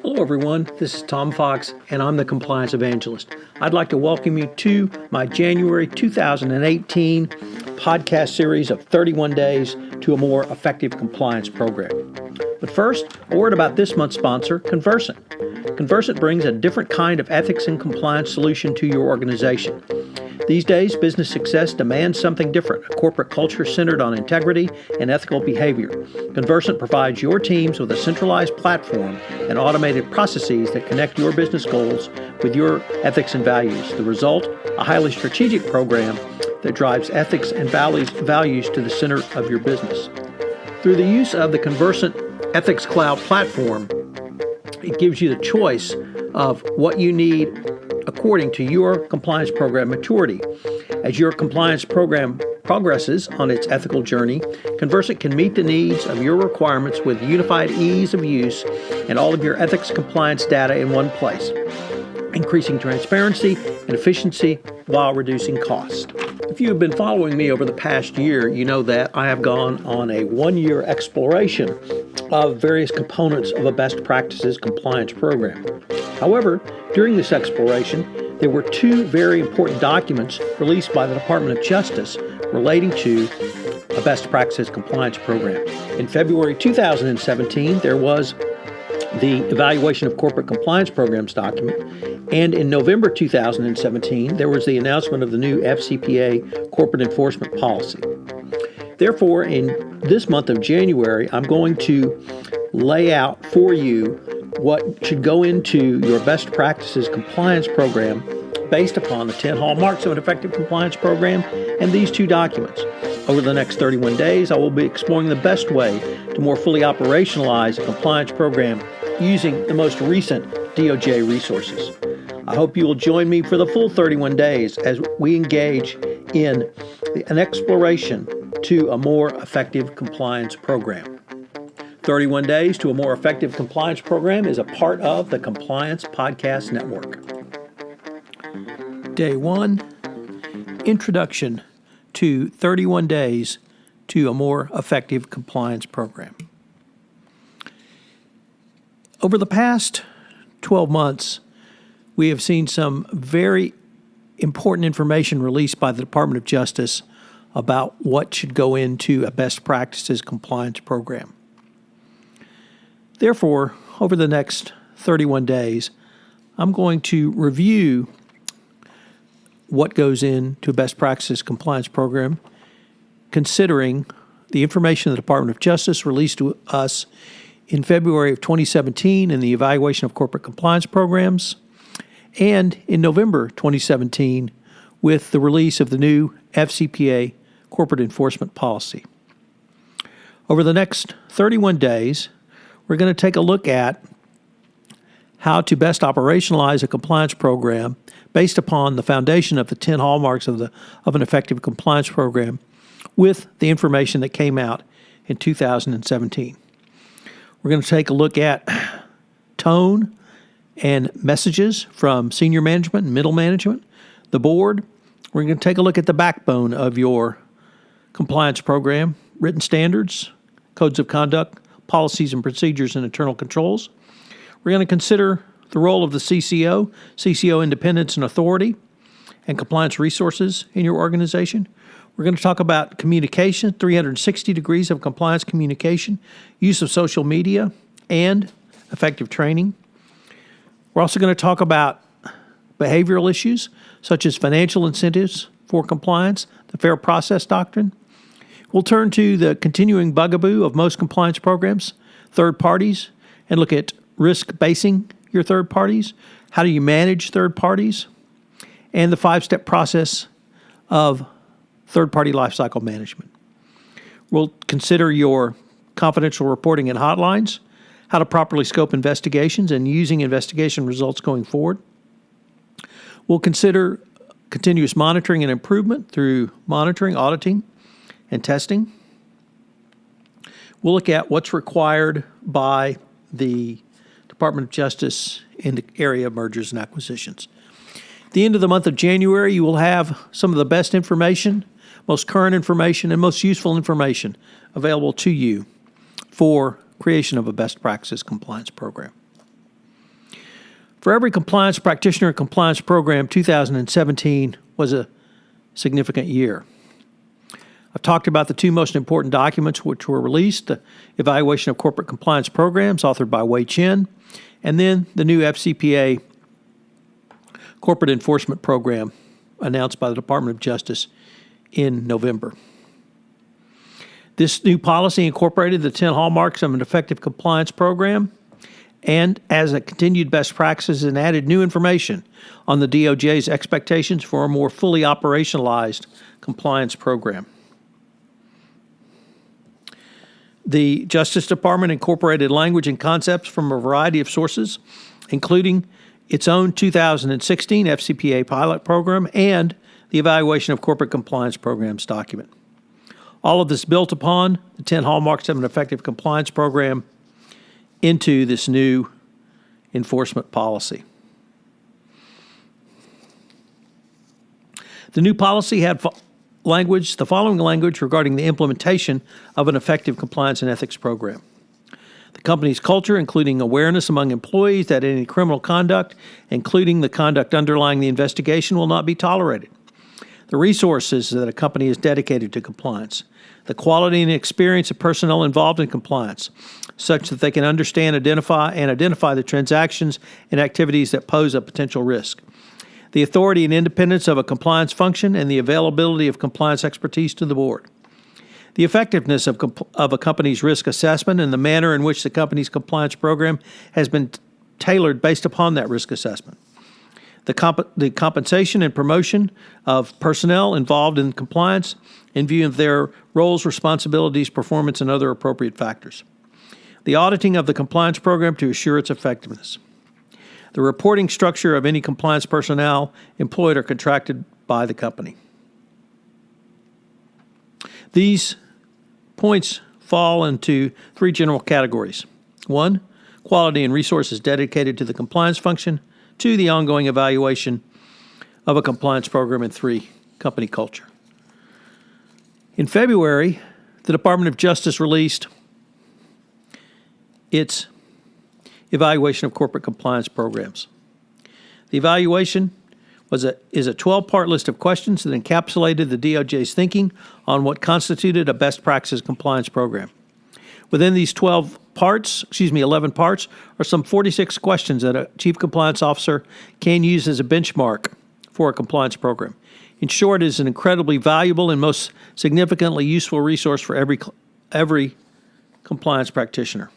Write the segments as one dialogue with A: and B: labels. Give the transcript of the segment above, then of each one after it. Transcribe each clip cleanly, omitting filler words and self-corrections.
A: Hello everyone, this is Tom Fox and I'm the Compliance Evangelist. I'd like to welcome you to my January 2018 podcast series of 31 Days to a More Effective Compliance Program. But first, a word about this month's sponsor, Conversant. Conversant brings a different kind of ethics and compliance solution to your organization. These days, business success demands something different, a corporate culture centered on integrity and ethical behavior. Conversant provides your teams with a centralized platform and automated processes that connect your business goals with your ethics and values. The result, a highly strategic program that drives ethics and values to the center of your business. Through the use of the Conversant Ethics Cloud platform, it gives you the choice of what you need according to your compliance program maturity. As your compliance program progresses on its ethical journey, Conversant can meet the needs of your requirements with unified ease of use and all of your ethics compliance data in one place, increasing transparency and efficiency while reducing cost. If you have been following me over the past year, you know that I have gone on a one-year exploration of various components of a best practices compliance program. However, during this exploration, there were two very important documents released by the Department of Justice relating to a best practices compliance program. In February 2017, there was the Evaluation of Corporate Compliance Programs document, and in November 2017, there was the announcement of the new FCPA Corporate Enforcement Policy. Therefore, in this month of January, I'm going to lay out for you what should go into your best practices compliance program based upon the 10 hallmarks of an effective compliance program and these two documents. Over the next 31 days, I will be exploring the best way to more fully operationalize a compliance program using the most recent DOJ resources. I hope you will join me for the full 31 days as we engage in an exploration to a more effective compliance program. 31 Days to a More Effective Compliance Program is a part of the Compliance Podcast Network. Day 1, Introduction to 31 Days to a More Effective Compliance Program. Over the past 12 months, we have seen some very important information released by the Department of Justice about what should go into a best practices compliance program. Therefore, over the next 31 days, I'm going to review what goes into a best practices compliance program, considering the information the Department of Justice released to us in February of 2017 in the Evaluation of Corporate Compliance Programs, and in November 2017 with the release of the new FCPA Corporate Enforcement Policy. Over the next 31 days, we're going to take a look at how to best operationalize a compliance program based upon the foundation of the 10 hallmarks of an effective compliance program with the information that came out in 2017. We're going to take a look at tone and messages from senior management and middle management, the board. We're going to take a look at the backbone of your compliance program, written standards, codes of conduct, policies and procedures, and internal controls. We're going to consider the role of the CCO independence and authority, and compliance resources in your organization. We're going to talk about communication, 360 degrees of compliance communication, use of social media, and effective training. We're also going to talk about behavioral issues, such as financial incentives for compliance, the fair process doctrine. We'll turn to the continuing bugaboo of most compliance programs, third parties, and look at risk basing your third parties. How do you manage third parties? And the 5-step process of third-party lifecycle management. We'll consider your confidential reporting and hotlines, how to properly scope investigations and using investigation results going forward. We'll consider continuous monitoring and improvement through monitoring, auditing, and testing. We'll look at what's required by the Department of Justice in the area of mergers and acquisitions. At the end of the month of January, you will have some of the best information, most current information, and most useful information available to you for creation of a best practices compliance program. For every compliance practitioner and compliance program, 2017 was a significant year. I've talked about the two most important documents which were released, the Evaluation of Corporate Compliance Programs, authored by Wei Chen, and then the new FCPA Corporate Enforcement Program, announced by the Department of Justice in November. This new policy incorporated the 10 hallmarks of an effective compliance program and as a continued best practices and added new information on the DOJ's expectations for a more fully operationalized compliance program. The Justice Department incorporated language and concepts from a variety of sources, including its own 2016 FCPA pilot program and the Evaluation of Corporate Compliance Programs document. All of this built upon the 10 hallmarks of an effective compliance program into this new enforcement policy. The new policy had the following language regarding the implementation of an effective compliance and ethics program. The company's culture, including awareness among employees that any criminal conduct, including the conduct underlying the investigation, will not be tolerated. The resources that a company is dedicated to compliance. The quality and experience of personnel involved in compliance, such that they can understand, identify the transactions and activities that pose a potential risk. The authority and independence of a compliance function and the availability of compliance expertise to the board. The effectiveness of a company's risk assessment and the manner in which the company's compliance program has been tailored based upon that risk assessment. The compensation and promotion of personnel involved in compliance in view of their roles, responsibilities, performance, and other appropriate factors. The auditing of the compliance program to assure its effectiveness. The reporting structure of any compliance personnel employed or contracted by the company. These points fall into three general categories. 1, quality and resources dedicated to the compliance function. 2, the ongoing evaluation of a compliance program. And 3, company culture. In February, the Department of Justice released its Evaluation of Corporate Compliance Programs. The evaluation is a 12-part list of questions that encapsulated the DOJ's thinking on what constituted a best practices compliance program. Within these 11 parts, are some 46 questions that a chief compliance officer can use as a benchmark for a compliance program. In short, it is an incredibly valuable and most significantly useful resource for every compliance practitioner.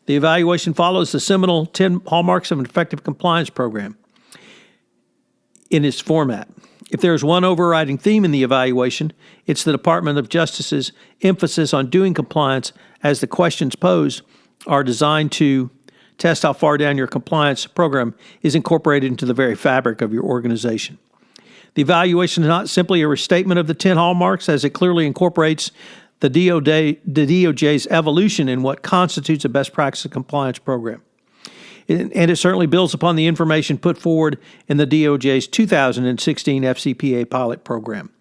A: The evaluation follows the seminal 10 hallmarks of an effective compliance program in its format. If there is one overriding theme in the evaluation, it's the Department of Justice's emphasis on doing compliance, as the questions posed are designed to test how far down your compliance program is incorporated into the very fabric of your organization. The evaluation is not simply a restatement of the 10 hallmarks, as it clearly incorporates the DOJ's evolution in what constitutes a best practice compliance program. And it certainly builds upon the information put forward in the DOJ's 2016 FCPA pilot program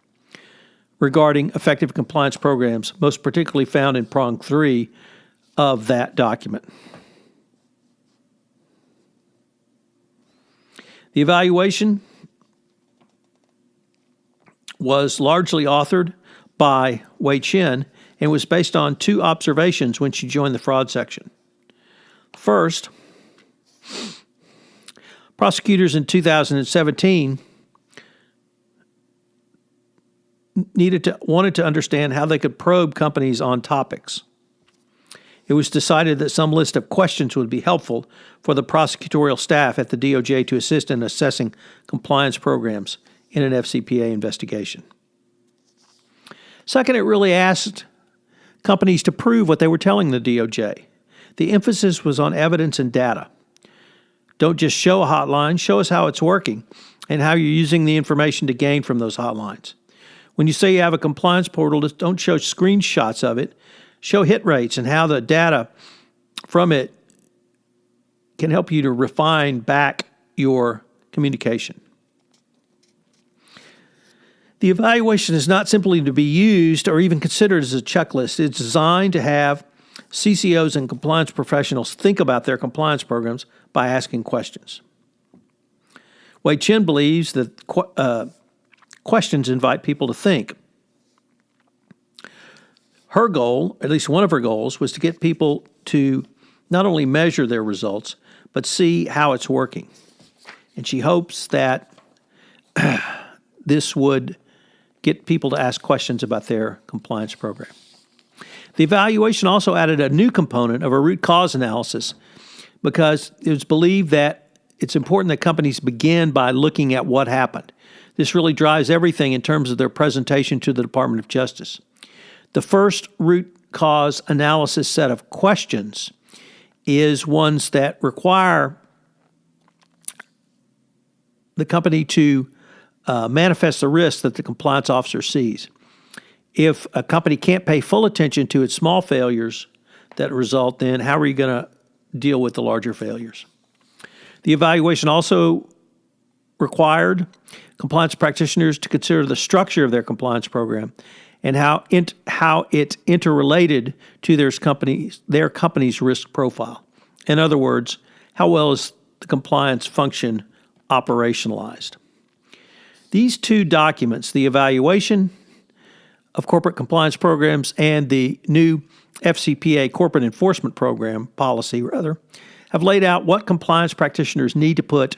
A: regarding effective compliance programs, most particularly found in prong 3 of that document. The evaluation was largely authored by Wei Chen and was based on 2 observations when she joined the fraud section. First, prosecutors in 2017 wanted to understand how they could probe companies on topics. It was decided that some list of questions would be helpful for the prosecutorial staff at the DOJ to assist in assessing compliance programs in an FCPA investigation. Second, it really asked companies to prove what they were telling the DOJ. The emphasis was on evidence and data. Don't just show a hotline, show us how it's working and how you're using the information to gain from those hotlines. When you say you have a compliance portal, just don't show screenshots of it. Show hit rates and how the data from it can help you to refine back your communication. The evaluation is not simply to be used or even considered as a checklist. It's designed to have CCOs and compliance professionals think about their compliance programs by asking questions. Wei Chen believes that questions invite people to think. Her goal, at least one of her goals, was to get people to not only measure their results, but see how it's working. And she hopes that this would get people to ask questions about their compliance program. The evaluation also added a new component of a root cause analysis because it was believed that it's important that companies begin by looking at what happened. This really drives everything in terms of their presentation to the Department of Justice. The first root cause analysis set of questions is ones that require the company to manifest the risk that the compliance officer sees. If a company can't pay full attention to its small failures that result, then how are you going to deal with the larger failures? The evaluation also required compliance practitioners to consider the structure of their compliance program and how it interrelated to their company's risk profile. In other words, how well is the compliance function operationalized? These two documents, the evaluation of corporate compliance programs and the new FCPA Corporate Enforcement Policy, have laid out what compliance practitioners need to put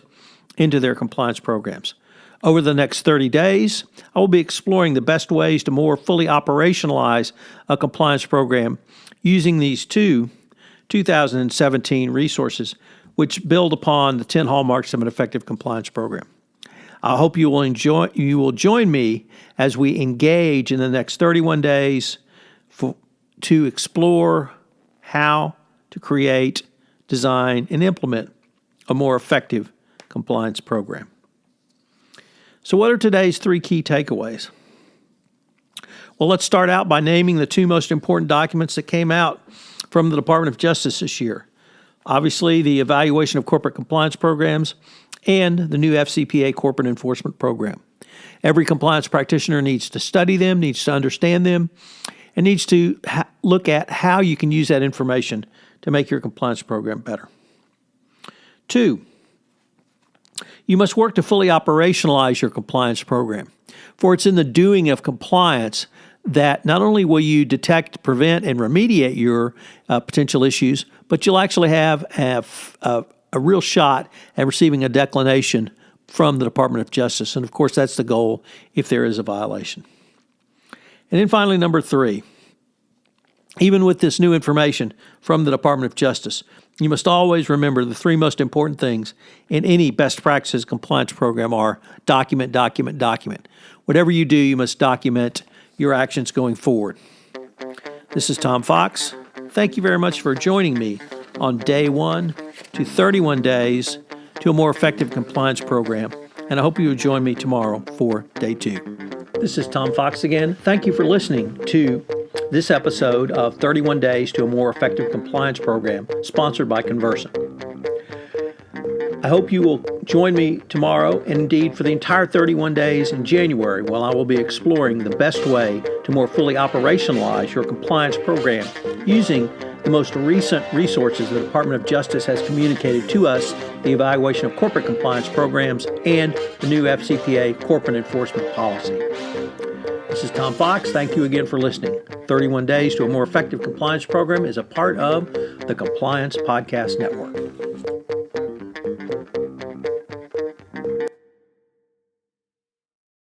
A: into their compliance programs. Over the next 30 days, I will be exploring the best ways to more fully operationalize a compliance program using these two 2017 resources, which build upon the 10 hallmarks of an effective compliance program. I hope you will join me as we engage in the next 31 days to explore how to create, design, and implement a more effective compliance program. So what are today's 3 key takeaways? Well, let's start out by naming the 2 most important documents that came out from the Department of Justice this year. Obviously, the evaluation of corporate compliance programs and the new FCPA Corporate Enforcement Program. Every compliance practitioner needs to study them, needs to understand them, and needs to look at how you can use that information to make your compliance program better. 2, you must work to fully operationalize your compliance program. For it's in the doing of compliance that not only will you detect, prevent, and remediate your potential issues, but you'll actually have a real shot at receiving a declination from the Department of Justice. And of course, that's the goal if there is a violation. And then finally, number 3, even with this new information from the Department of Justice, you must always remember the 3 most important things in any best practices compliance program are document, document, document. Whatever you do, you must document your actions going forward. This is Tom Fox. Thank you very much for joining me on day 1 to 31 days to a more effective compliance program, and I hope you will join me tomorrow for day 2. This is Tom Fox again. Thank you for listening to this episode of 31 Days to a More Effective Compliance Program, sponsored by Conversant. I hope you will join me tomorrow and indeed for the entire 31 days in January, while I will be exploring the best way to more fully operationalize your compliance program using the most recent resources the Department of Justice has communicated to us, the evaluation of corporate compliance programs and the new FCPA Corporate Enforcement Policy. This is Tom Fox. Thank you again for listening. 31 Days to a More Effective Compliance Program is a part of the Compliance Podcast Network.